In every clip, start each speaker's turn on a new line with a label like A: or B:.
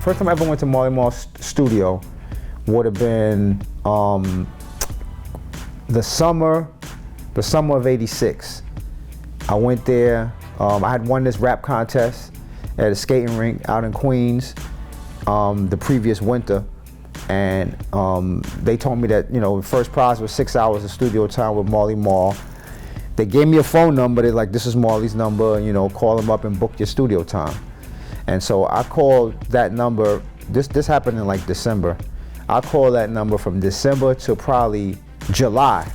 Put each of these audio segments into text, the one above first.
A: first time I ever went to WBLS Studio would have been the summer of '86. I went there. I had won this rap contest at a skating rink out in Queens the previous winter, and they told me that, you know, the first prize was 6 hours of studio time with Marley Marl. They gave me a phone number. They're like, this is Marley's number, you know, call him up and book your studio time. And so I called that number. This happened in like December. I called that number from December to probably July,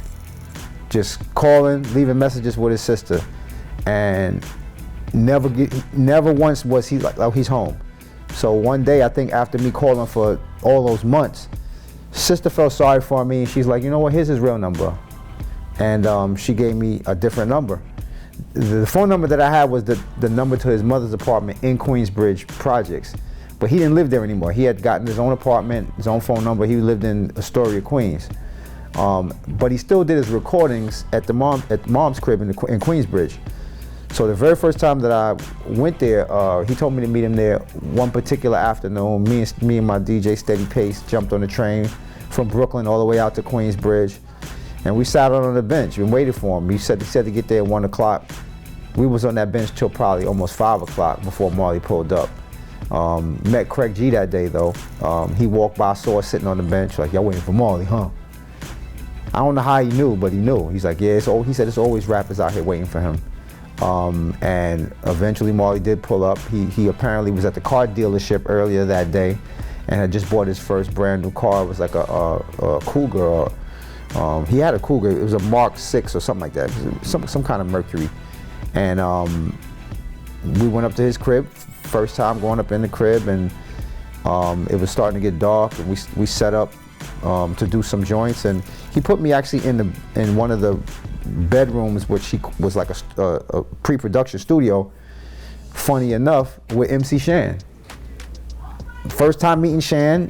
A: just calling, leaving messages with his sister, and never once was he like, oh, he's home. So one day, I think after me calling for all those months, sister felt sorry for me, and she's like, you know what, here's his real number. And she gave me a different number. The phone number that I had was the number to his mother's apartment in Queensbridge Projects. But he didn't live there anymore. He had gotten his own apartment, his own phone number. He lived in Astoria, Queens. But he still did his recordings at mom's crib in Queensbridge. So the very first time that I went there, he told me to meet him there one particular afternoon. Me and my DJ Steady Pace jumped on the train from Brooklyn all the way out to Queensbridge. And we sat on the bench and waited for him. He said to get there at 1 o'clock. We was on that bench till probably almost 5 o'clock before Marley pulled up. Met Craig G that day though. He walked by, saw us sitting on the bench, like, y'all waiting for Marley, huh? I don't know how he knew, but he knew. He's like, yeah, he said it's always rappers out here waiting for him. And eventually Marley did pull up. He apparently was at the car dealership earlier that day and had just bought his first brand new car. It was like a Cougar. He had a Cougar. It was a Mark 6 or something like that. It was some kind of Mercury. And we went up to his crib. First time going up in the crib, and it was starting to get dark, and we set up to do some joints, and he put me actually in one of the bedrooms, which was like a pre-production studio. Funny enough, with MC Shan. First time meeting Shan,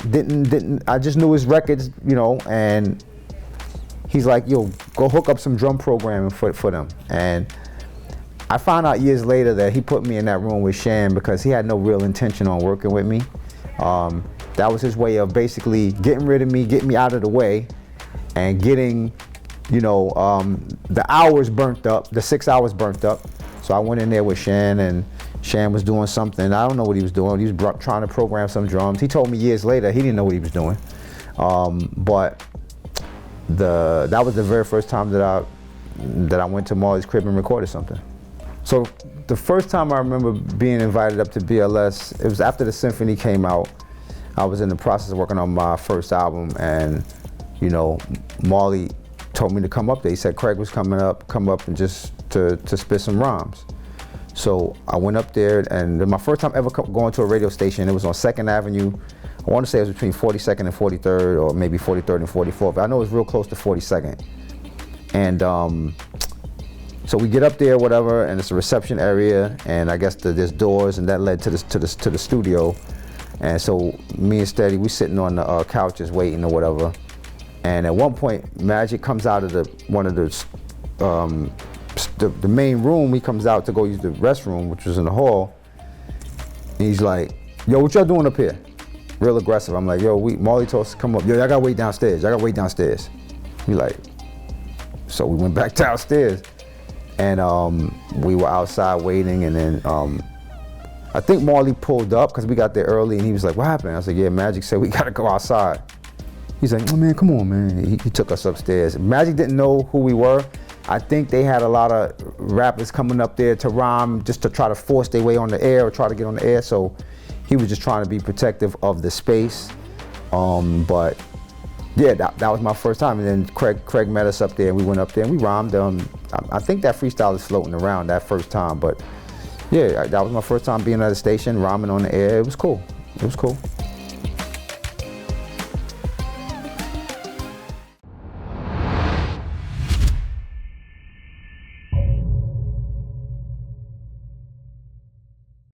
A: I just knew his records, you know, and he's like, yo, go hook up some drum programming for them. And I found out years later that he put me in that room with Shan because he had no real intention on working with me. That was his way of basically getting rid of me, getting me out of the way, and getting, you know, the hours burnt up, the 6 hours burnt up. So I went in there with Shan, and Shan was doing something. I don't know what he was doing. He was trying to program some drums. He told me years later he didn't know what he was doing. But that was the very first time that I went to Marley's crib and recorded something. So the first time I remember being invited up to BLS, it was after the Symphony came out. I was in the process of working on my first album, and, you know, Marley told me to come up there. He said Craig was coming up, come up and just to spit some rhymes. So I went up there, and my first time ever going to a radio station, it was on 2nd Avenue. I want to say it was between 42nd and 43rd, or maybe 43rd and 44th, but I know it was real close to 42nd. And so we get up there, whatever, and it's a reception area, and I guess there's doors, and that led to the studio. And so me and Steady, we sitting on the couches waiting or whatever. And at one point, Magic comes out of the main room. He comes out to go use the restroom, which was in the hall. And he's like, yo, what y'all doing up here? Real aggressive. I'm like, yo, Marley told us to come up. Yo, y'all gotta wait downstairs. Y'all gotta wait downstairs. He like, so we went back downstairs. And we were outside waiting, and then I think Marley pulled up because we got there early, and he was like, what happened? I was like, yeah, Magic said we gotta go outside. He's like, oh man, come on, man. He took us upstairs. Magic didn't know who we were. I think they had a lot of rappers coming up there to rhyme, just to try to force their way on the air or try to get on the air, so he was just trying to be protective of the space. But yeah, that was my first time. And then Craig met us up there, and we went up there and we rhymed. I think that freestyle is floating around that first time, but yeah, that was my first time being at a station, rhyming on the air. It was cool. It was cool.